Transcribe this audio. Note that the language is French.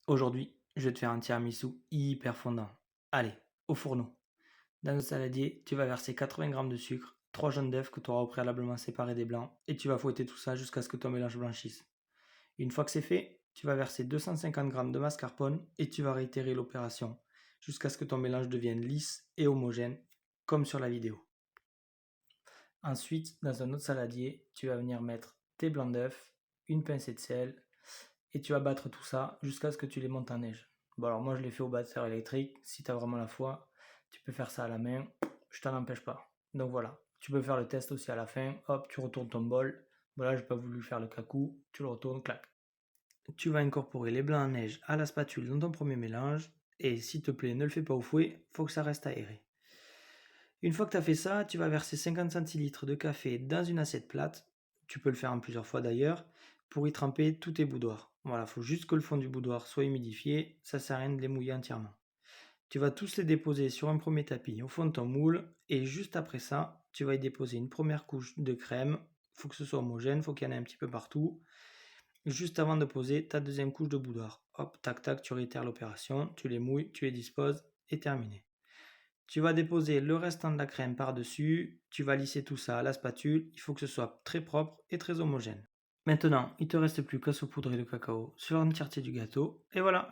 Aujourd'hui, je vais te faire un tiramisu hyper fondant. Allez, au fourneau. Dans le saladier, tu vas verser 80 g de sucre, 3 jaunes d'œufs que tu auras au préalablement séparés des blancs, et tu vas fouetter tout ça jusqu'à ce que ton mélange blanchisse. Une fois que c'est fait, tu vas verser 250 g de mascarpone et tu vas réitérer l'opération jusqu'à ce que ton mélange devienne lisse et homogène, comme sur la vidéo. Ensuite, dans un autre saladier, tu vas venir mettre tes blancs d'œufs, une pincée de sel, et tu vas battre tout ça jusqu'à ce que tu les montes en neige. Bon, alors moi je l'ai fait au batteur électrique. Si tu as vraiment la foi, tu peux faire ça à la main, je t'en empêche pas. Donc voilà, tu peux faire le test aussi à la fin. Hop, tu retournes ton bol. Voilà, j'ai pas voulu faire le cacou, tu le retournes, clac. Tu vas incorporer les blancs en neige à la spatule dans ton premier mélange. Et s'il te plaît, ne le fais pas au fouet, faut que ça reste aéré. Une fois que tu as fait ça, tu vas verser 50 centilitres de café dans une assiette plate. Tu peux le faire en plusieurs fois d'ailleurs, pour y tremper tous tes boudoirs. Voilà, il faut juste que le fond du boudoir soit humidifié, ça sert à rien de les mouiller entièrement. Tu vas tous les déposer sur un premier tapis au fond de ton moule, et juste après ça, tu vas y déposer une première couche de crème. Il faut que ce soit homogène, il faut qu'il y en ait un petit peu partout. Juste avant de poser ta deuxième couche de boudoir. Hop, tac tac, tu réitères l'opération, tu les mouilles, tu les disposes, et terminé. Tu vas déposer le restant de la crème par-dessus, tu vas lisser tout ça à la spatule, il faut que ce soit très propre et très homogène. Maintenant, il ne te reste plus qu'à saupoudrer le cacao sur l'entièreté du gâteau, et voilà.